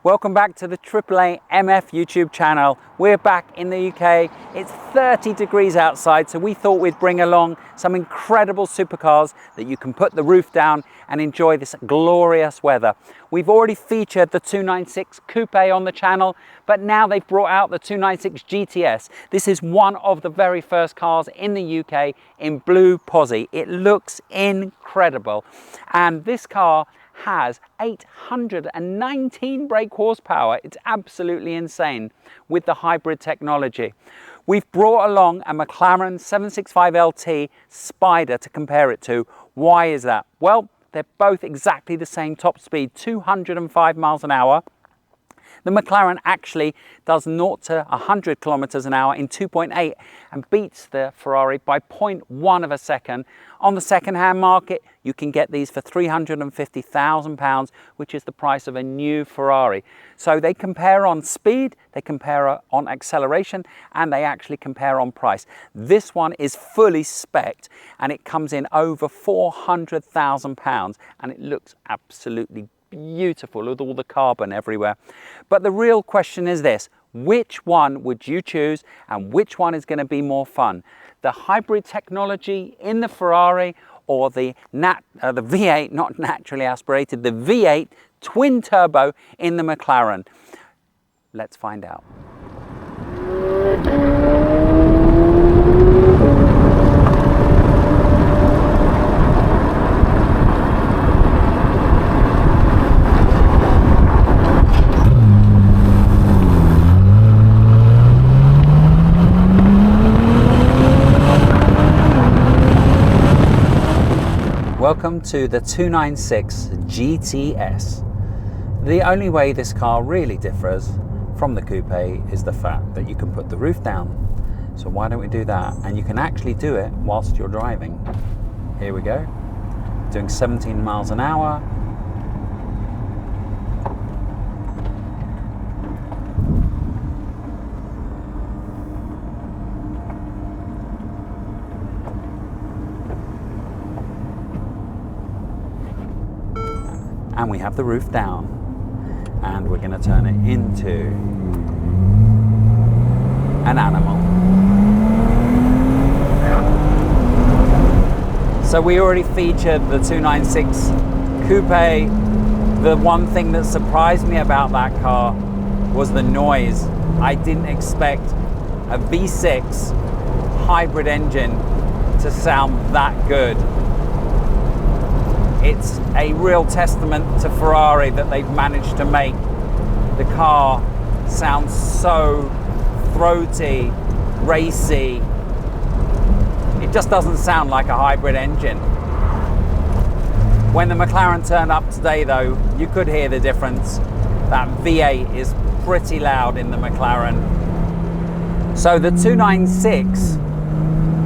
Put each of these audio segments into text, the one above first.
Welcome back to the AAA MF YouTube channel. We're back in the UK. It's 30 degrees outside, so we thought we'd bring along some incredible supercars that you can put the roof down and enjoy this glorious weather. We've already featured the 296 Coupe on the channel, but now they've brought out the 296 GTS. This is one of the very first cars in the UK in blue posi. It looks incredible, and this car has 819 brake horsepower. It's absolutely insane with the hybrid technology. We've brought along a McLaren 765LT Spider to compare it to. Why is that? Well, they're both exactly the same top speed, 205 miles an hour. The McLaren actually does 0 to 100 kilometers an hour in 2.8 and beats the Ferrari by 0.1 of a second. On the second-hand market, you can get these for £350,000, which is the price of a new Ferrari. So they compare on speed, they compare on acceleration, and they actually compare on price. This one is fully spec'd, and it comes in over £400,000, and it looks absolutely beautiful with all the carbon everywhere. But the real question is this: which one would you choose, and which one is going to be more fun? The hybrid technology in the Ferrari, or the V8, not naturally aspirated, the V8 twin turbo in the McLaren? Let's find out. Welcome to the 296 GTS. The only way this car really differs from the Coupe is the fact that you can put the roof down. So why don't we do that? And you can actually do it whilst you're driving. Here we go. Doing 17 miles an hour. And we have the roof down, and we're going to turn it into an animal. So we already featured the 296 Coupe. The one thing that surprised me about that car was the noise. I didn't expect a V6 hybrid engine to sound that good. It's a real testament to Ferrari that they've managed to make the car sound so throaty, racy. It just doesn't sound like a hybrid engine. When the McLaren turned up today though, you could hear the difference. That V8 is pretty loud in the McLaren. So the 296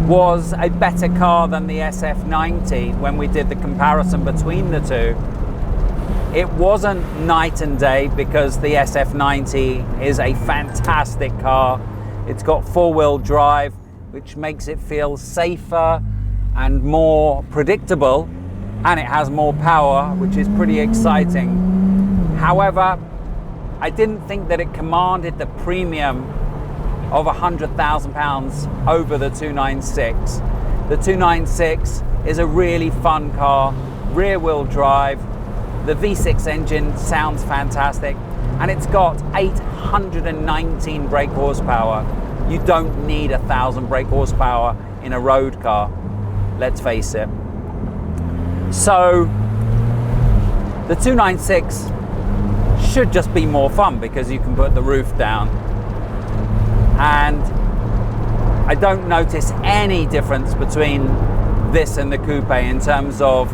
was a better car than the SF90 when we did the comparison between the two. It wasn't night and day because the SF90 is a fantastic car. It's got four-wheel drive, which makes it feel safer and more predictable, and it has more power, which is pretty exciting. However, I didn't think that it commanded the premium of £100,000 over the 296. The 296 is a really fun car, rear wheel drive. The V6 engine sounds fantastic, and it's got 819 brake horsepower. You don't need 1,000 brake horsepower in a road car, let's face it. So the 296 should just be more fun because you can put the roof down. And I don't notice any difference between this and the Coupe in terms of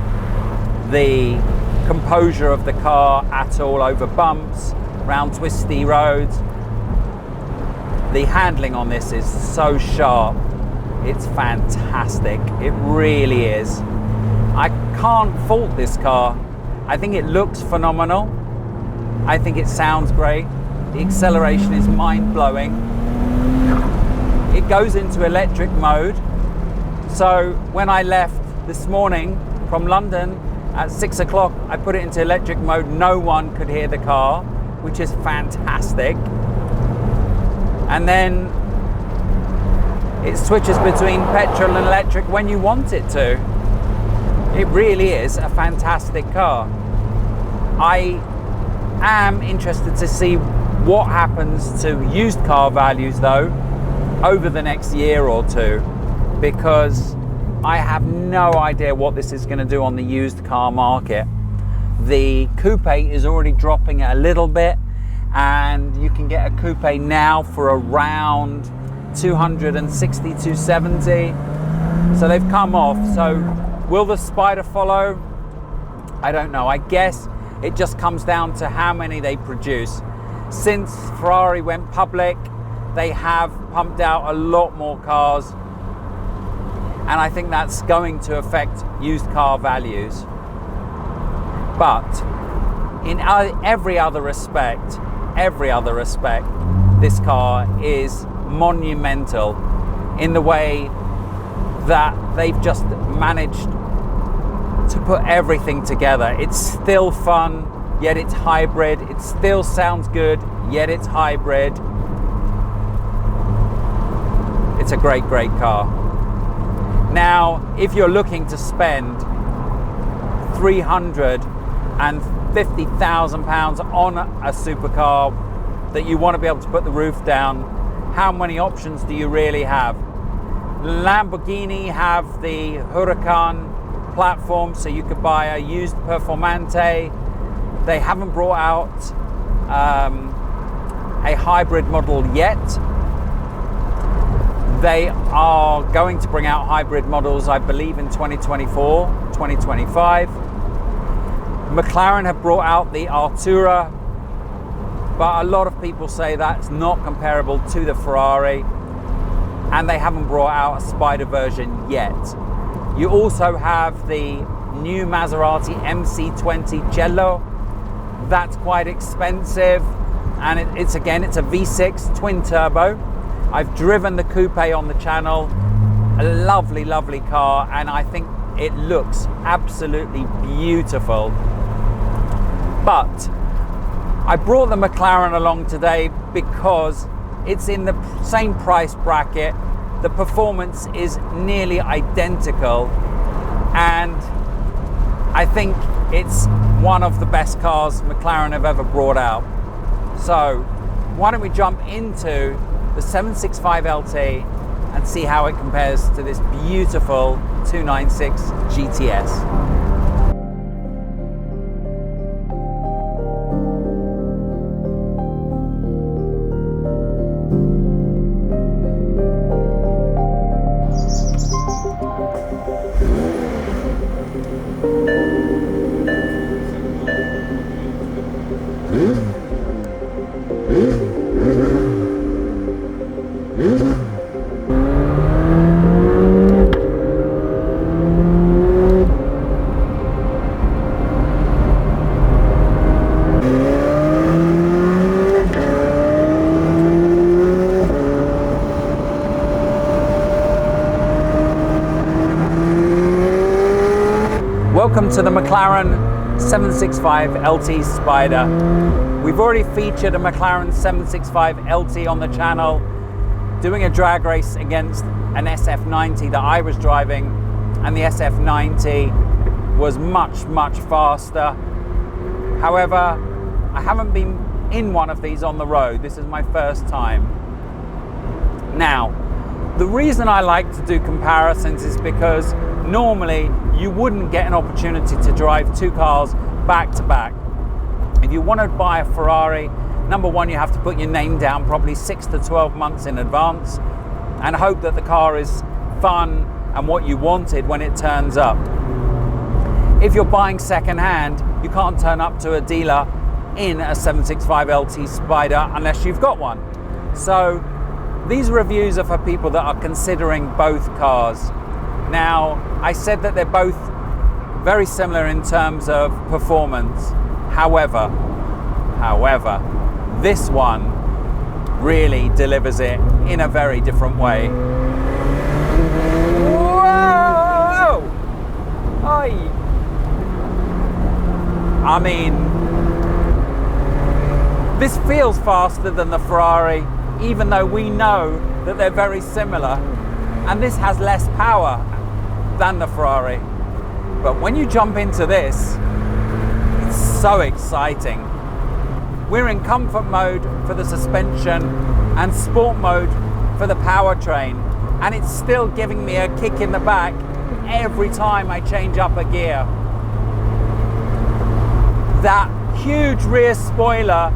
the composure of the car at all over bumps, round twisty roads. The handling on this is so sharp. It's fantastic. It really is. I can't fault this car. I think it looks phenomenal. I think it sounds great. The acceleration is mind-blowing. It goes into electric mode. So when I left this morning from London at 6 o'clock, I put it into electric mode. No one could hear the car. which is fantastic. And then it switches between petrol and electric when you want it to. It really is a fantastic car. I am interested to see what happens to used car values though over the next year or two, because I have no idea what this is going to do on the used car market. The coupe is already dropping a little bit, and you can get a coupe now for around 260, 270. So they've come off. So will the Spider follow? I don't know. I guess it just comes down to how many they produce. Since Ferrari went public, they have pumped out a lot more cars, and I think that's going to affect used car values. But in every other respect, this car is monumental in the way that they've just managed to put everything together. It's still fun, yet it's hybrid. It still sounds good, yet it's hybrid. It's a great, great car. Now, if you're looking to spend £350,000 on a supercar that you want to be able to put the roof down, how many options do you really have? Lamborghini have the Huracan platform, so you could buy a used Performante. They haven't brought out a hybrid model yet. They are going to bring out hybrid models, I believe, in 2024, 2025. McLaren have brought out the Artura, but a lot of people say that's not comparable to the Ferrari, and they haven't brought out a Spider version yet. You also have the new Maserati MC20 Cello. That's quite expensive, and it's a V6 twin turbo. I've driven the coupe on the channel. A lovely, lovely car, and I think it looks absolutely beautiful. But I brought the McLaren along today because it's in the same price bracket. The performance is nearly identical, and I think it's one of the best cars McLaren have ever brought out. So why don't we jump into the 765 LT and see how it compares to this beautiful 296 GTS. Welcome to the McLaren 765 LT Spider. We've already featured a McLaren 765 LT on the channel, doing a drag race against an SF90 that I was driving, and the SF90 was much, much faster. However, I haven't been in one of these on the road. This is my first time. Now, the reason I like to do comparisons is because normally you wouldn't get an opportunity to drive two cars back to back. If you want to buy a Ferrari, number one, you have to put your name down probably 6 to 12 months in advance and hope that the car is fun and what you wanted when it turns up. If you're buying second hand, you can't turn up to a dealer in a 765 LT Spider unless you've got one. So these reviews are for people that are considering both cars. Now, I said that they're both very similar in terms of performance. However, this one really delivers it in a very different way. Whoa! I mean, This feels faster than the Ferrari, even though we know that they're very similar. And this has less power than the Ferrari. But when you jump into this, it's so exciting. We're in comfort mode for the suspension and sport mode for the powertrain. And it's still giving me a kick in the back every time I change up a gear. That huge rear spoiler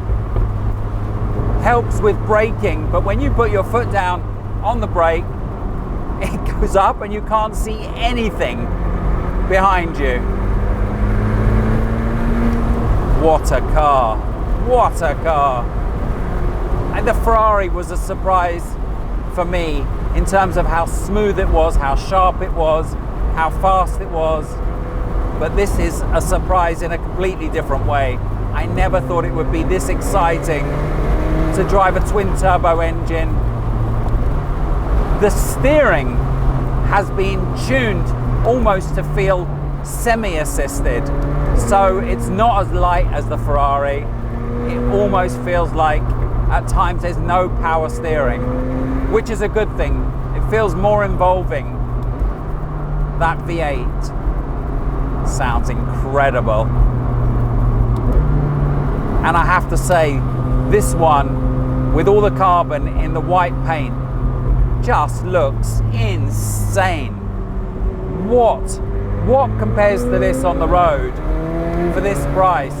helps with braking, but when you put your foot down on the brake, it goes up and you can't see anything behind you. What a car, what a car. And the Ferrari was a surprise for me in terms of how smooth it was, how sharp it was, how fast it was. But this is a surprise in a completely different way. I never thought it would be this exciting to drive a twin turbo engine. The steering has been tuned almost to feel semi-assisted. So it's not as light as the Ferrari. It almost feels like at times there's no power steering, which is a good thing. It feels more involving. That V8 sounds incredible. And I have to say, this one, with all the carbon in the white paint, just looks insane. What compares to this on the road for this price?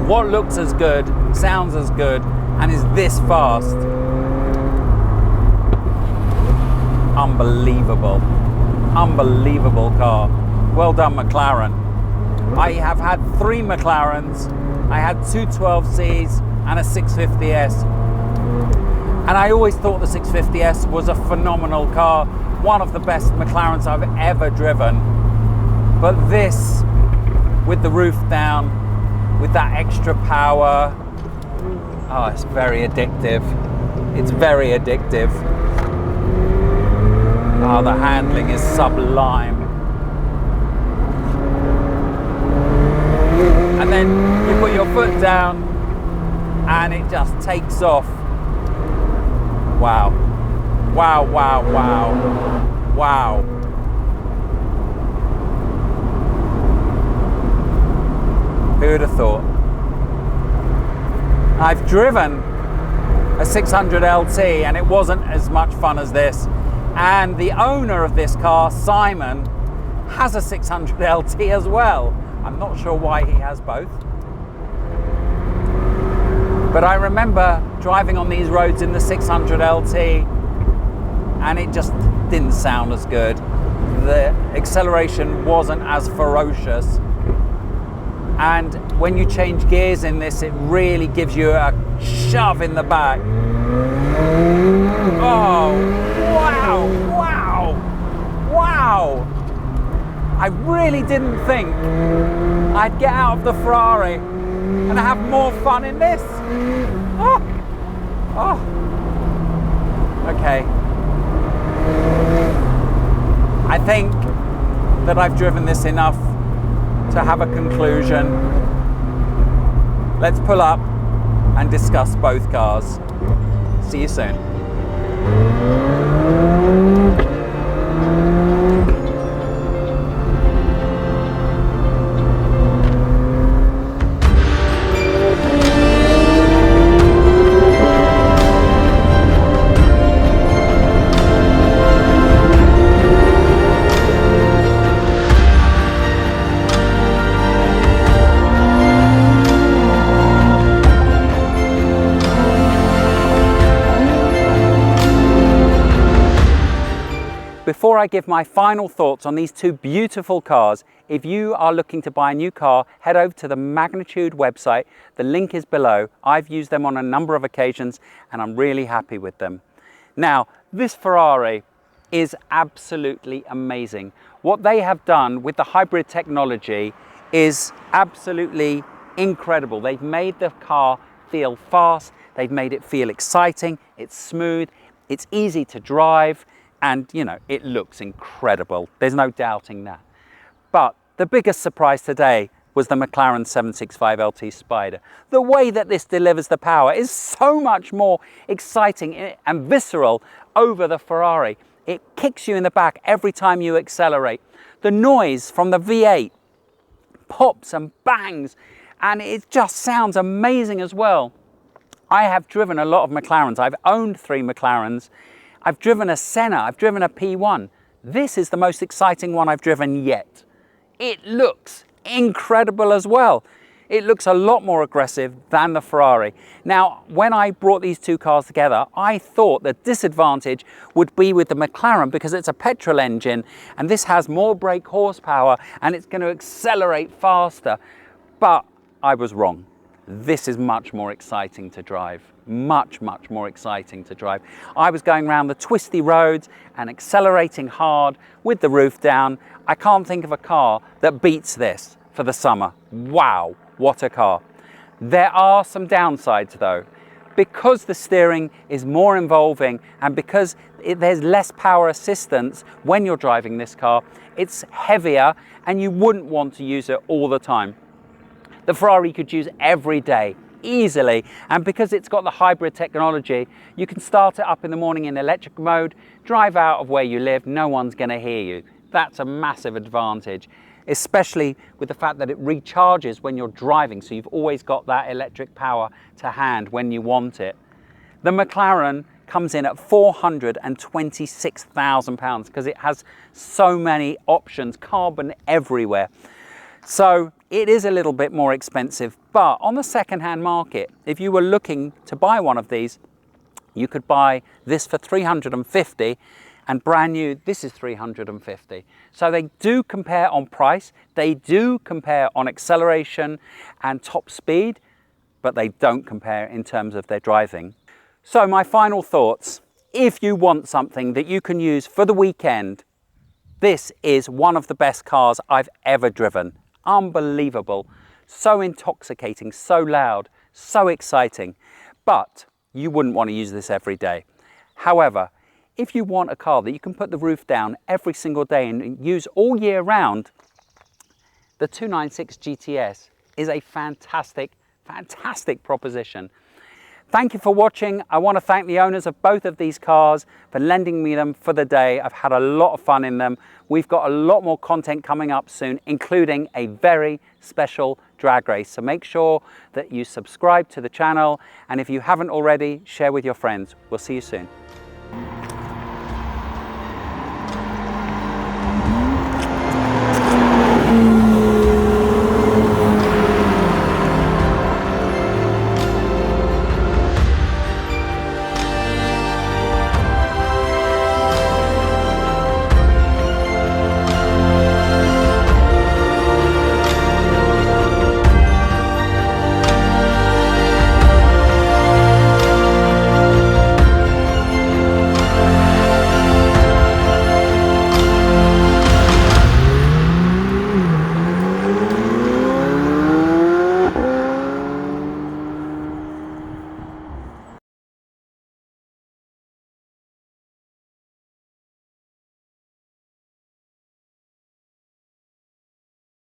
What looks as good, sounds as good, and is this fast? Unbelievable. Unbelievable car. Well done, McLaren. I have had 3 McLarens. I had 2 12Cs and a 650S. And I always thought the 650S was a phenomenal car, one of the best McLarens I've ever driven. But this, with the roof down, with that extra power, oh, it's very addictive. It's very addictive. Oh, the handling is sublime. And then you put your foot down and it just takes off. Wow. Wow, wow, wow. Wow. Who would have thought? I've driven a 600 LT and it wasn't as much fun as this. And the owner of this car, Simon, has a 600 LT as well. I'm not sure why he has both. But I remember driving on these roads in the 600 LT and it just didn't sound as good. The acceleration wasn't as ferocious. And when you change gears in this, it really gives you a shove in the back. Oh, wow, wow, wow. I really didn't think I'd get out of the Ferrari and have more fun in this. Oh, oh. Okay. I think that I've driven this enough to have a conclusion. Let's pull up and discuss both cars. See you soon. Before I give my final thoughts on these two beautiful cars, if you are looking to buy a new car, head over to the Magnitude website. The link is below. I've used them on a number of occasions and I'm really happy with them. Now, this Ferrari is absolutely amazing. What they have done with the hybrid technology is absolutely incredible. They've made the car feel fast. They've made it feel exciting. It's smooth. It's easy to drive. And, you know, it looks incredible. There's no doubting that. But the biggest surprise today, was the McLaren 765 LT Spider. The way that this delivers the power is so much more exciting and visceral over the Ferrari. It kicks you in the back every time you accelerate. The noise from the V8 pops and bangs, and it just sounds amazing as well. I have driven a lot of McLarens. I've owned 3 McLarens. I've driven a Senna, I've driven a P1. This is the most exciting one I've driven yet. It looks incredible as well. It looks a lot more aggressive than the Ferrari. Now, when I brought these 2 cars together, I thought the disadvantage would be with the McLaren because it's a petrol engine and this has more brake horsepower and it's going to accelerate faster. But I was wrong. This is much more exciting to drive. Much more exciting to drive. I was going around the twisty roads and accelerating hard with the roof down. I can't think of a car that beats this for the summer. Wow, what a car. There are some downsides though. Because the steering is more involving and because there's less power assistance when you're driving this car, it's heavier and you wouldn't want to use it all the time. The Ferrari you could use every day easily, and because it's got the hybrid technology, you can start it up in the morning in electric mode, drive out of where you live, no one's going to hear you. That's a massive advantage, especially with the fact that it recharges when you're driving, so you've always got that electric power to hand when you want it. The McLaren comes in at £426,000 because it has so many options, carbon everywhere. So it is a little bit more expensive, but on the second-hand market, if you were looking to buy one of these, you could buy this for $350 and brand new, this is $350. So they do compare on price, they do compare on acceleration and top speed, but they don't compare in terms of their driving. So my final thoughts, if you want something that you can use for the weekend, this is one of the best cars I've ever driven. Unbelievable, so intoxicating, so loud, so exciting, but you wouldn't want to use this every day. However, if you want a car that you can put the roof down every single day and use all year round, the 296 GTS is a fantastic proposition. Thank you for watching. I want to thank the owners of both of these cars for lending me them for the day. I've had a lot of fun in them. We've got a lot more content coming up soon, including a very special drag race. So make sure that you subscribe to the channel, and if you haven't already, share with your friends. We'll see you soon.